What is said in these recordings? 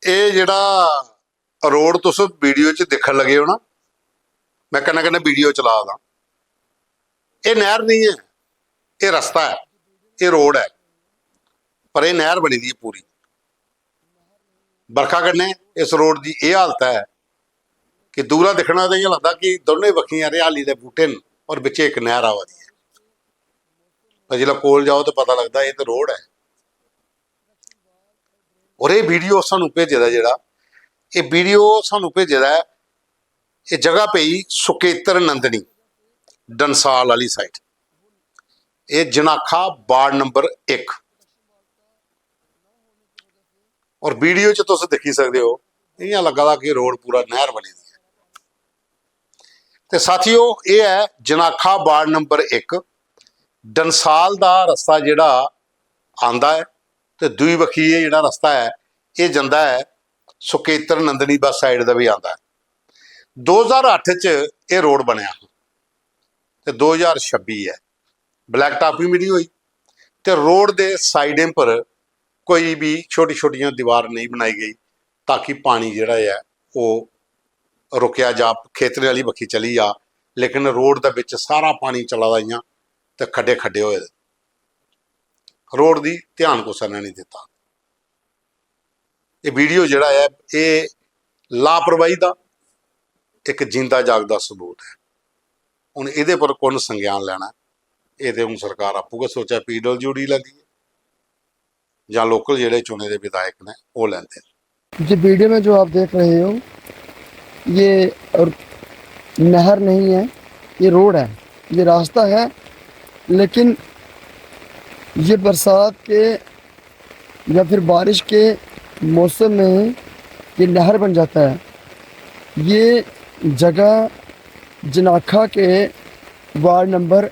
ਇਹ ਜਿਹੜਾ ਰੋਡ ਤੁਸੀਂ ਵੀਡੀਓ 'ਚ ਦੇਖਣ ਲੱਗੇ ਹੋ ਨਾ, ਮੈਂ ਕਹਿੰਦਾ ਕਹਿੰਦਾ ਵੀਡੀਓ ਚਲਾ ਦਾਂ। ਇਹ ਨਹਿਰ ਨਹੀਂ ਹੈ, ਇਹ ਰਸਤਾ ਹੈ, ਇਹ ਰੋਡ ਹੈ, ਪਰ ਇਹ ਨਹਿਰ बनी दी है पूरी। बरखा कन्ने इस रोड की यह हालत है कि दूरा दिखना तो इं लगता कि दोनों बखियां हरियाली के बूटे न और बिच एक नहर आवा दी है। पर जो कोल जाओ तो पता लगता ये तो रोड है। और ये वीडियो सानू भेजे दा जेड़ा ये वीडियो सानू भेजे दा ये जगह पई सुकेतर नंदनी डंसाल वाली साइड, ये जनाखा वार्ड नंबर 1। और वीडियो च तुस देखी सकते हो इं लगा दा कि रोड पूरा नहर बनी दी है। तो साथियों ये है जनाखा वार्ड नंबर 1 डंसाल दा रस्ता जिहड़ा आंदा है, तो दूई बखी ये जिहड़ा रस्ता है ये जांदा है सुकेतर नंदनी बस साइड का भी आंदा है। 2008 च ये रोड बनया तो 2026 है, ब्लैक टॉप भी मिली हुई, तो रोड के साइडें पर कोई भी छोटी छोटियां दीवार नहीं बनाई गई ताकि पानी जिहड़ा है वो रुकिया जा, खेतरे वाली बखी चली जा। लेकिन रोड के विच सारा पानी चला दा इयां ते खड्डे खड्डे होए, रोड की ध्यान कुसै ने नहीं दिता। ये वीडियो जिहड़ा है ये लापरवाही का एक जिंदा जागदा सबूत है। हुण इहदे पर कौन संज्ञान लैना, ये तो हुण सरकार आपूगा सोचा PWD लैंदी है या लोकल जिहड़े चुने दे विधायक ने वो लैंदे ने। जी वीडियो में जो आप देख रहे हो ये नहर नहीं है, ये रोड है, ये रास्ता है। लेकिन ये बरसात के या फिर बारिश के मौसम में ये नहर बन जाता है। ये जगह जनाखा के वार्ड नंबर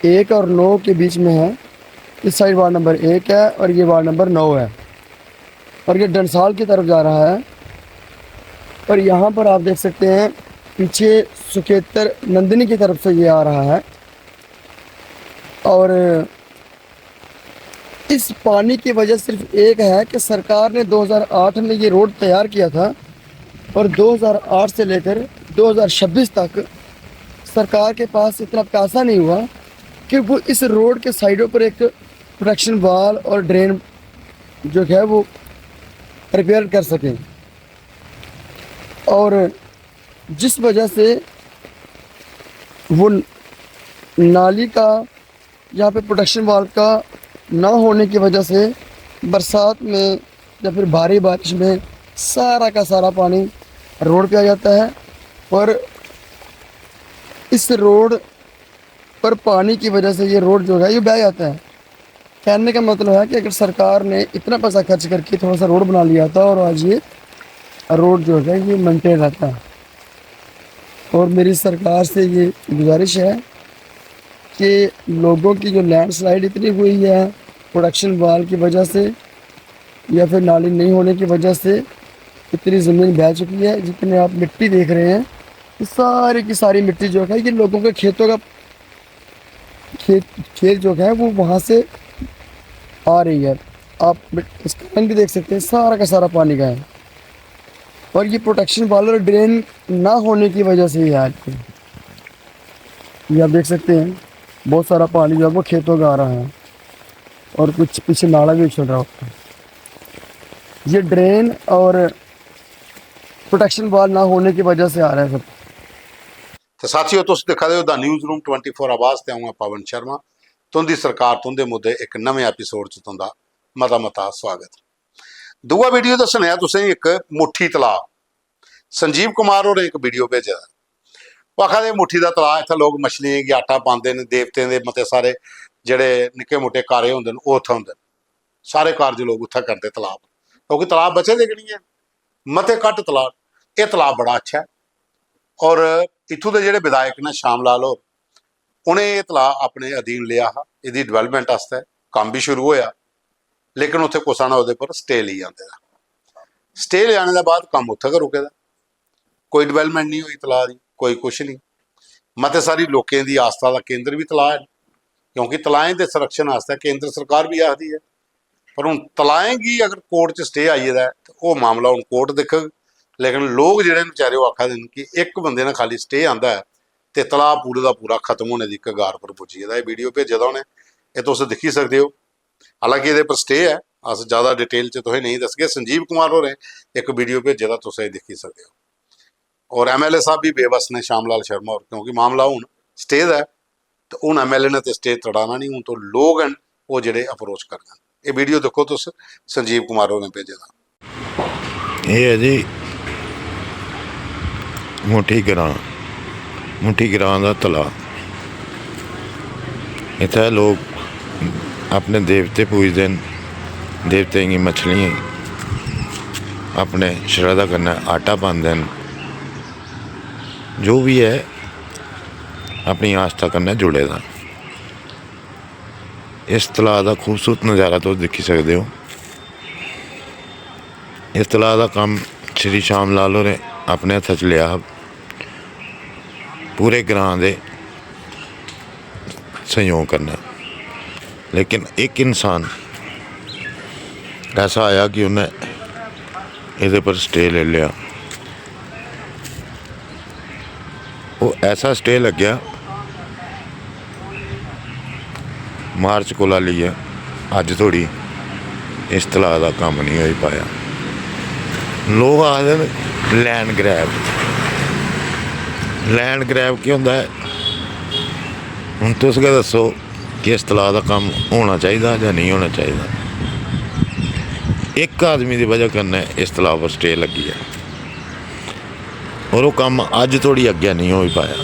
1 और 9 के बीच में है। इस साइड वार्ड नंबर 1 है और ये वार्ड नंबर 9 है, और ये डंसाल की तरफ जा रहा है। और यहाँ पर आप देख सकते हैं पीछे सुकेतर नंदिनी की तरफ से ये आ रहा है। और इस पानी की वजह सिर्फ एक है कि सरकार ने 2008 में ये रोड तैयार किया था, और 2008 से लेकर 2026 तक सरकार के पास इतना पैसा नहीं हुआ कि वो इस रोड के साइडों पर एक प्रोटेक्शन वाल और ड्रेन जो है वो रिपेयर कर सकें। और जिस वजह से वो नाली का यहाँ पे प्रोटेक्शन वाल का ना होने की वजह से बरसात में या फिर भारी बारिश में सारा का सारा पानी रोड पे आ जाता है। और इस रोड पर पानी की वजह से ये रोड जो है ये बह जाता है। कहने का मतलब है कि अगर सरकार ने इतना पैसा खर्च करके थोड़ा सा रोड बना लिया था और आज ये रोड जो है ये मेंटेन रहता है। और मेरी सरकार से ये गुजारिश है कि लोगों की जो लैंडस्लाइड इतनी हुई है प्रोडक्शन वाल की वजह से या फिर नाली नहीं होने की वजह से इतनी ज़मीन बह चुकी है, जितने आप मिट्टी देख रहे हैं ये सारी की सारी मिट्टी जो है ये लोगों के खेतों का खेत जो है वो वहाँ से आ रही है। आप इसका रंग भी देख सकते हैं, सारा का सारा पानी का है। और ये प्रोटेक्शन वाल और ड्रेन ना होने की वजह से ही आज ये आप देख सकते हैं बहुत सारा पानी जो है वो खेतों का आ रहा है, और कुछ पीछे नाला भी चल रहा होता है। ये ड्रेन और प्रोटेक्शन वाल ना होने की वजह से आ रहा है सब। तो साथियों तुम देखा दे द न्यूज़ रूम 24 आवाज़ ते आऊँ पवन शर्मा। तुंदी सरकार तुंदे मुद्दे एक नवे एपीसोड च तुंदा मता मता स्वागत। दूआ वीडियो दसने तुसें एक मुट्ठी तलाऽ, संजीव कुमार होरें एक वीडियो भेजा। वो आखा दे मुट्ठी का तलाऽ, इत्थै लोग मछलियां गी आटा पाते हैं, देवतें के मते सारे जेह्ड़े निक्के मुट्टे कार्य होंदे न ओह् उत्थै होंदे न, सारे कारज लोग उत्थै करते तलाऽ, क्योंकि तलाऽ बचे दे गै नहीं है, मते घट्ट तलाऽ। ये तलाऽ बड़ा अच्छा है और इत्थों के जेह्ड़े विधायक ने श्याम लाल होर उन्हें ये तलाऽ अपने अधीन लिया हा, इसदी डिवेलपमेंट आस्तै कम्म भी शुरू होया। लेकिन उत्थे कुसा ना उहदे पर स्टे ली आंदे दा, स्टे ले आने के बाद कम्म उत्थे गै रुके दा, कोई डिवेलपमेंट नहीं हुई तलाऽ दी, कोई कुछ नहीं। मते सारी लोकें दी आस्था का केंद्र भी तलाऽ है, क्योंकि तलाएं के संरक्षण आस्तै केंद्र सरकार भी आखदी है पर हुण तलाएंगी अगर कोर्ट च स्टे आई दा तो वो मामला हुण कोर्ट देखग। लेकिन लोग जिहड़े ने बेचारे आखा दे कि एक बंदे ने खाली स्टे आंदा है तो तलाऽ पूरे का पूरा खत्म होने की कगार पर पुज्जी गेदा। वीडियो भेजे दा उन्हें, ये तुस दिक्खी सकते हो। हालांकि ये पर स्टे है, अस ज़्यादा डिटेल च तुसें नहीं दसगे। संजीव कुमार होरें एक वीडियो भेजे दा, तुस दिक्खी सकते हो। और MLA साहब भी बेबस ने, श्याम लाल शर्मा होर, क्योंकि मामला हुण स्टे दा है तो हुण MLA ने तो स्टे तड़ाना नहीं, हुण तो लोग हैं वो जिहड़े अप्रोच करन। ये वीडियो देखो तुस, संजीव कुमार होरें भेजे दा। ये है जी मुट्ठी ग्रां का तलाऽ। इत्थै लोग अपने देवते पूजते हैं, देवतें गी मछलियां अपने श्रद्धा कन्नै आटा पांदे न, जो भी है अपनी आस्था कन्नै जुड़े दा। इस तलाऽ का खूबसूरत नज़ारा तुस दिक्खी सकते हो। इस तलाऽ का कम्म श्री श्याम लाल होरें अपने हत्था च लिया, पूरे ग्रां दे सहयोग करना। लेकिन एक इंसान ऐसा आया कि उन्हें इहदे पर स्टे ले लिया। वो ऐसा स्टे लग्या मार्च कोला लेइयै अज धोड़ी इस तलाऽ का कम्म नहीं हो पाया। लोग आखदे न लैंड ग्रैब। लैंड ग्रैब केह् होंदा है? हुण तुस गै दस्सो कि इस तलाऽ का कम्म होना चाहिए जां नहीं होना चाहिए। एक आदमी की वजह कन्नै इस तलाऽ पर स्टे लगी है और वो कम्म अज धोड़ी अग्गें नहीं हो पाया।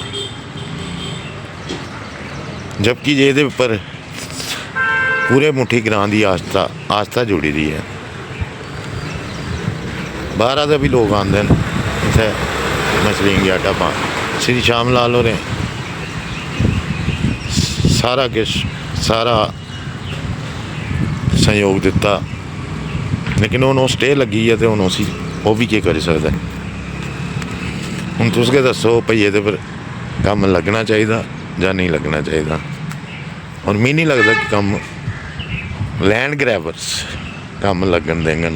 जबकि ये उपर पूरे मुट्ठी ग्रां की आस्था जुड़ी दी है। बाहर दे भी लोग आंदे न इत्थै मछलियां गी आटा पान। श्री श्याम लाल होरें सारा सहयोग दिता, लेकिन हुण ओह् स्टे लगी है तो हुण उसी ओह् भी केह् करी सकदा है। हुण तुस गै दस्सो भई एह्दे पर कम्म लग्गना चाहिए जां नहीं लग्गना चाहिए। और मिगी नहीं लगदा कि कम्म लैंड ग्रैबर्स कम्म लग्गन देङन।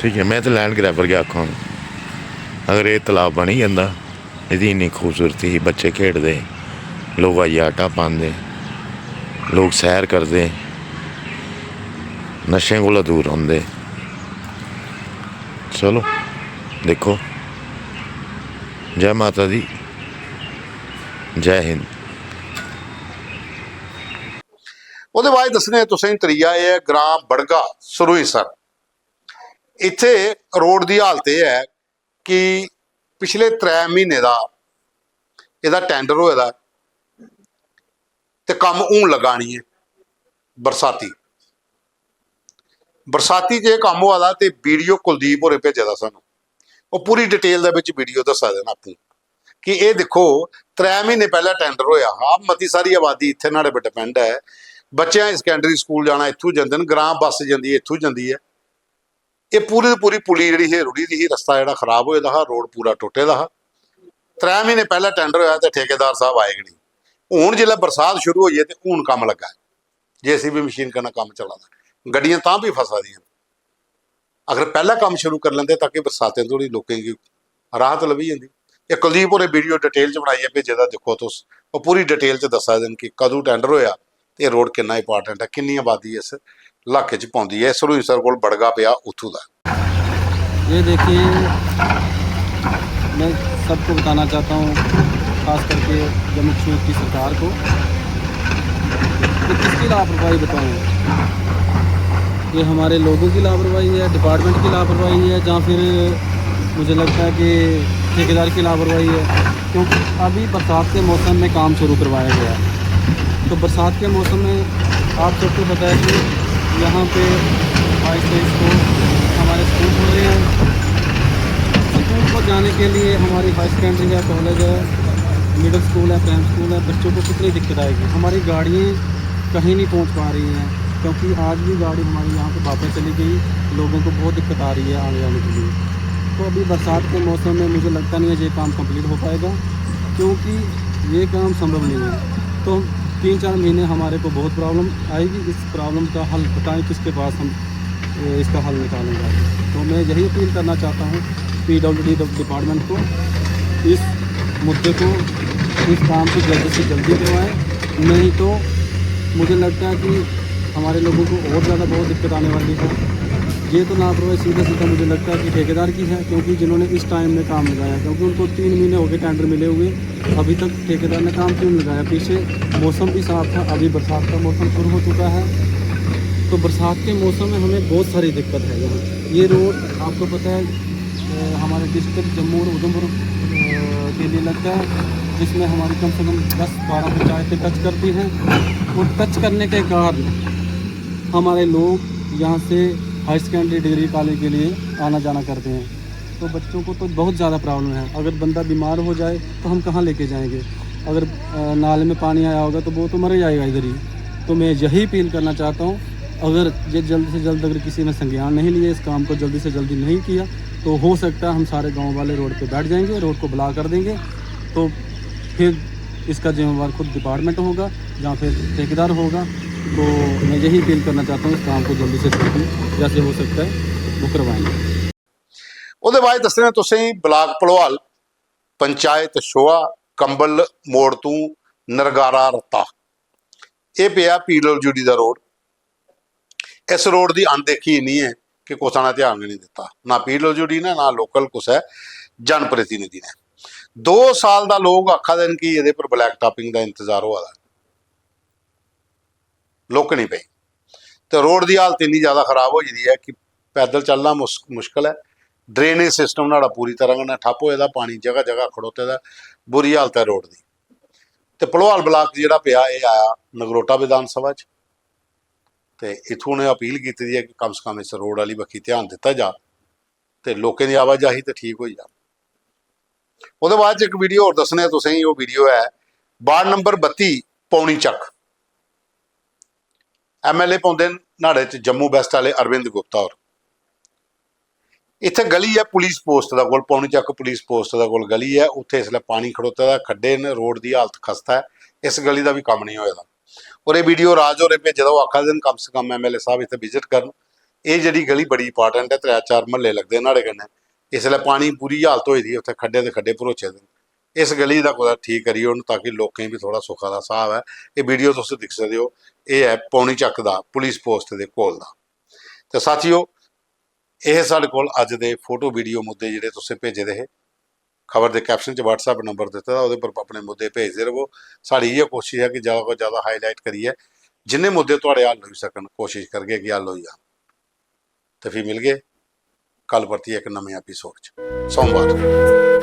ठीक है, मैं तो लैंड ग्रैबर गै आखां। अगर ये तलाऽ बनी जंदा, एह्दी इन्नी खूबसूरती ही, बच्चे खेढ़दे, लोग आइयै आटा पांदे, लोग सैर करदे, नशें कोला दूर रौंह्दे। चलो देखो, जय माता दी, जय हिंद। ਉਹਦੇ ਬਾਅਦ ਦੱਸਣੇ ਤੁਸੀਂ ਤਰੀਆ ਇਹ ਹੈ ਗ੍ਰਾਮ ਬੜਗਾ ਸਰੂਈਸਰ। ਇੱਥੇ ਰੋਡ ਦੀ ਹਾਲਤ ਇਹ ਹੈ ਕਿ ਪਿਛਲੇ 3 ਮਹੀਨੇ ਦਾ ਇਹਦਾ ਟੈਂਡਰ ਹੋਇਆ ਦਾ ਤੇ ਕੰਮ ਹੋਣ ਲੱਗਾ ਨਹੀਂ ਹੈ। ਬਰਸਾਤੀ ਜੇ ਕੰਮ ਹੋਇਆ ਦਾ ਤੇ ਵੀਡੀਓ ਕੁਲਦੀਪ ਹੋਰੇ ਭੇਜਿਆ ਦਾ ਸਾਨੂੰ। ਉਹ ਪੂਰੀ ਡਿਟੇਲ ਦੇ ਵਿੱਚ ਵੀਡੀਓ ਦੱਸਾ ਦੇਣਾ ਆਪੂ ਕਿ ਇਹ ਦੇਖੋ 3 ਮਹੀਨੇ ਪਹਿਲਾਂ ਟੈਂਡਰ ਹੋਇਆ। ਹਾਂ, ਮਤੀ ਸਾਰੀ ਆਬਾਦੀ ਇੱਥੇ ਨਾਲੇ ਡਿਪੈਂਡ ਹੈ। ਬੱਚਿਆਂ ਸੈਕੰਡਰੀ ਸਕੂਲ ਜਾਣਾ ਇੱਥੋਂ ਜਾਂਦੇ ਨੇ, ਗ੍ਰਾਮ ਬੱਸ ਜਾਂਦੀ ਹੈ ਇੱਥੋਂ ਜਾਂਦੀ ਹੈ। ਇਹ ਪੂਰੀ ਦੀ ਪੂਰੀ ਪੁਲੀ ਜਿਹੜੀ ਹੈ ਰੁੜੀ ਦੀ ਹੀ, ਰਸਤਾ ਜਿਹੜਾ ਖਰਾਬ ਹੋਏ ਦਾ, ਰੋਡ ਪੂਰਾ ਟੁੱਟੇ ਦਾ। 3 ਮਹੀਨੇ ਪਹਿਲਾਂ ਟੈਂਡਰ ਹੋਇਆ ਤੇ ਠੇਕੇਦਾਰ ਸਾਹਿਬ ਆਏ ਕਿ ਨਹੀਂ। ਹੁਣ ਜਿੱਲੇ ਬਰਸਾਤ ਸ਼ੁਰੂ ਹੋਈ ਹੈ ਤੇ ਹੁਣ ਕੰਮ ਲੱਗਾ, JCB ਮਸ਼ੀਨ ਕਰਨਾ ਕੰਮ ਚੱਲਦਾ, ਗੱਡੀਆਂ ਤਾਂ ਵੀ ਫਸਾ ਦੀਆਂ। ਅਗਰ ਪਹਿਲਾਂ ਕੰਮ ਸ਼ੁਰੂ ਕਰ ਲੈਂਦੇ ਤਾਂ ਕਿ ਬਰਸਾਤਾਂ ਥੋੜੀ ਲੋਕਾਂ ਦੀ ਰਾਹਤ ਲੱਭੀ ਜਾਂਦੀ। ਇਹ ਕੁਲਦੀਪ ਹੋਰੇ ਵੀਡੀਓ ਡਿਟੇਲ 'ਚ ਬਣਾਈ ਹੈ, ਭੇਜੇ ਦਾ ਦੇਖੋ ਤੁਸ। ਉਹ ਪੂਰੀ ਡਿਟੇਲ 'ਚ ਦੱਸਾ ਦੇਣ ਕਿ ਕਦੋਂ ਟੈਂਡਰ ਹੋਇਆ ਤੇ ਇਹ ਰੋਡ ਕਿੰਨਾ ਇੰਪੋਰਟੈਂਟ ਹੈ, ਕਿੰਨੀ ਆਬਾਦੀ ਇਸ ਇਲਾਕੇ 'ਚ ਪਾਉਂਦੀ ਹੈ। ਸਰੂਈਸਰ ਕੋਲ ਬੜਗਾ ਪਿਆ ਉੱਥੋਂ ਦਾ। ये देखिए, मैं सबको बताना चाहता हूँ, खास करके जम्मू कश्मीर की सरकार को, कि किसकी लापरवाही बताऊँ। ये हमारे लोगों की लापरवाही है, डिपार्टमेंट की लापरवाही है, जहाँ फिर मुझे लगता है कि ठेकेदार की लापरवाही है। क्योंकि अभी बरसात के मौसम में काम शुरू करवाया गया है। तो बरसात के मौसम में आप सबको पता है कि यहाँ पे 22-23 को हमारे स्कूल खुल रहे हैं। स्कूल पर जाने के लिए हमारी हाई सेकेंडरी है, कॉलेज है, मिडिल स्कूल है, प्राइमरी स्कूल है, बच्चों को कितनी दिक्कत आएगी। हमारी गाड़ियाँ कहीं नहीं पहुँच पा रही हैं, क्योंकि आज भी गाड़ी हमारी यहाँ पे वापस चली गई। लोगों को बहुत दिक्कत आ रही है आने जाने के लिए। तो अभी बरसात के मौसम में मुझे लगता नहीं है ये काम कंप्लीट हो पाएगा, क्योंकि ये काम संभव नहीं है। तो 3-4 महीने हमारे को बहुत प्रॉब्लम आएगी। इस प्रॉब्लम का हल बताएं किसके पास हम इसका हल निकालेंगे। तो मैं यही अपील करना चाहता हूँ PWD डिपार्टमेंट को, इस मुद्दे को, इस काम को जल्दी से जल्दी करवाएं, नहीं तो मुझे लगता है कि हमारे लोगों को और ज़्यादा बहुत दिक्कत आने वाली है। ये तो लापरवाही सीधा सीधा मुझे लगता है कि ठेकेदार की है, क्योंकि जिन्होंने इस टाइम में काम लगाया, क्योंकि उनको 3 महीने हो गए टेंडर मिले हुए, अभी तक ठेकेदार ने काम क्यों लगाया। पीछे मौसम भी साफ था, अभी बरसात का मौसम शुरू हो चुका है, तो बरसात के मौसम में हमें बहुत सारी दिक्कत है यहाँ। ये रोड आपको पता है हमारे डिस्ट्रिक्ट जम्मू और उधमपुर के लिए लगता है, जिसमें हमारी कम से कम 10-12 पंचायतें टच करती हैं, और टच करने के कारण हमारे लोग यहाँ से हाई सेकेंडरी डिग्री कॉलेज के लिए आना जाना करते हैं। तो बच्चों को तो बहुत ज़्यादा प्रॉब्लम है। अगर बंदा बीमार हो जाए तो हम कहाँ लेके जाएंगे। अगर नाले में पानी आया होगा तो वो तो मर जाएगा इधर ही। तो मैं यही अपील करना चाहता हूँ, अगर ये जल्द से जल्द अगर किसी ने संज्ञान नहीं लिया, इस काम को जल्दी से जल्दी नहीं किया, तो हो सकता है हम सारे गाँव वाले रोड पर बैठ जाएंगे, रोड को ब्लॉक कर देंगे। तो फिर इसका जिम्मेवार खुद डिपार्टमेंट होगा या फिर ठेकेदार होगा। तो मैं यही अपील करना चाहता हूँ, इस काम को जल्दी से जल्दी जैसे हो सकता है वो करवाएंगे। ਉਹਦੇ ਬਾਅਦ ਦੱਸਣਾ ਤੁਸੀਂ ਬਲਾਕ ਭਲਵਾਲ ਪੰਚਾਇਤ ਸ਼ੋਆ ਕੰਬਲ ਮੋੜ ਤੋਂ ਨਰਗਾਰਾ ਰੱਤਾ, ਇਹ ਪਿਆ PWD ਦਾ ਰੋਡ। ਇਸ ਰੋਡ ਦੀ ਅਣਦੇਖੀ ਇੰਨੀ ਹੈ ਕਿ ਕੋਸਾਂ ਨੇ ਧਿਆਨ ਨਹੀਂ ਦਿੱਤਾ, ਨਾ PWD ਨੇ ਨਾ ਲੋਕਲ ਕੁਛ ਹੈ ਜਨ ਪ੍ਰਤੀਨਿਧੀ ਨੇ। 2 ਸਾਲ ਦਾ ਲੋਕ ਆਖਾ ਦੇਣ ਕਿ ਇਹਦੇ ਪਰ ਬਲੈਕ ਟਾਪਿੰਗ ਦਾ ਇੰਤਜ਼ਾਰ ਹੋਆ ਦਾ, ਲੁੱਕ ਨਹੀਂ ਪਈ। ਤੇ ਰੋਡ ਦੀ ਹਾਲਤ ਇੰਨੀ ਜ਼ਿਆਦਾ ਖਰਾਬ ਹੋ ਜਾਂਦੀ ਹੈ ਕਿ ਪੈਦਲ ਚੱਲਣਾ ਮੁਸ਼ਕਲ ਹੈ। ड्रेनेज सिस्टम नाड़ा पूरी तरह कन्नै ठप्प होए दा, पानी जगह जगह खड़ोते दा, बुरी हालत है रोड दी। ते भलवाल ब्लाक जिहड़ा पिया ये आया नगरोटा विधान सभा च, ते इत्थों ने अपील की है कि कम से कम इस रोड वाली बक्खी ध्यान दिता जा ते लोकें दी आवाजाही ते ठीक हो जा। उहदे बाद एक वीडियो होर दस्सने तुसें, वो वीडियो है वार्ड नंबर 32 पौनी चक, MLA पौंदे नाड़े च जम्मू वैस्ट वाले अरविंद गुप्ता और इत्थे गली है पुलिस पोस्ट का कोल, पौनी चक पुलिस पोस्ट का कोल गली है, उत्थे इसलिए पानी खड़ोते दा, खड्डे ने, रोड की हालत खस्ता है, इस गली का भी काम नहीं होया। और ये वीडियो राज होरे भेजे दा, आखा दिन कम से कम MLA साहब इत्थे विजिट करन। ये जी गली बड़ी इंपॉर्टेंट है, 3-4 महल्ले लगते नाड़े कन्नै, इसलिए पानी बुरी हालत होई दी, उत्थे खड्डे ते खड्डे भरोचे दे। इस गली का कुछ ठीक करिए ताकि लोकें भी थोड़ा सुखा दा साहब है। ये वीडियो तुम दिख सकते हो, ये है पौनी चक का पुलिस पोस्ट के कोल दा। ते साथियों ਇਹ ਸਾਡੇ ਕੋਲ ਅੱਜ ਦੇ ਫੋਟੋ ਵੀਡੀਓ ਮੁੱਦੇ ਜਿਹੜੇ ਤੁਸੀਂ ਭੇਜੇ ਦੇ, ਖਬਰ ਦੇ ਕੈਪਸ਼ਨ 'ਚ WhatsApp ਨੰਬਰ ਦਿੱਤਾ ਦਾ, ਉਹਦੇ ਪਰ ਆਪਣੇ ਮੁੱਦੇ ਭੇਜਦੇ ਰਹੋ। ਸਾਡੀ ਇਹ ਕੋਸ਼ਿਸ਼ ਹੈ ਕਿ ਜ਼ਿਆਦਾ ਤੋਂ ਜ਼ਿਆਦਾ ਹਾਈਲਾਈਟ ਕਰੀਏ, ਜਿੰਨੇ ਮੁੱਦੇ ਤੁਹਾਡੇ ਹੱਲ ਹੋ ਸਕਣ ਕੋਸ਼ਿਸ਼ ਕਰਗੇ ਕਿ ਹੱਲ ਹੋ ਜਾਣ। ਤੇ ਫਿਰ ਮਿਲ ਗਏ ਕੱਲ ਪਰਤੀ ਇੱਕ ਨਵੇਂ ਐਪੀਸੋਡ 'ਚ ਸੋਮਵਾਰ।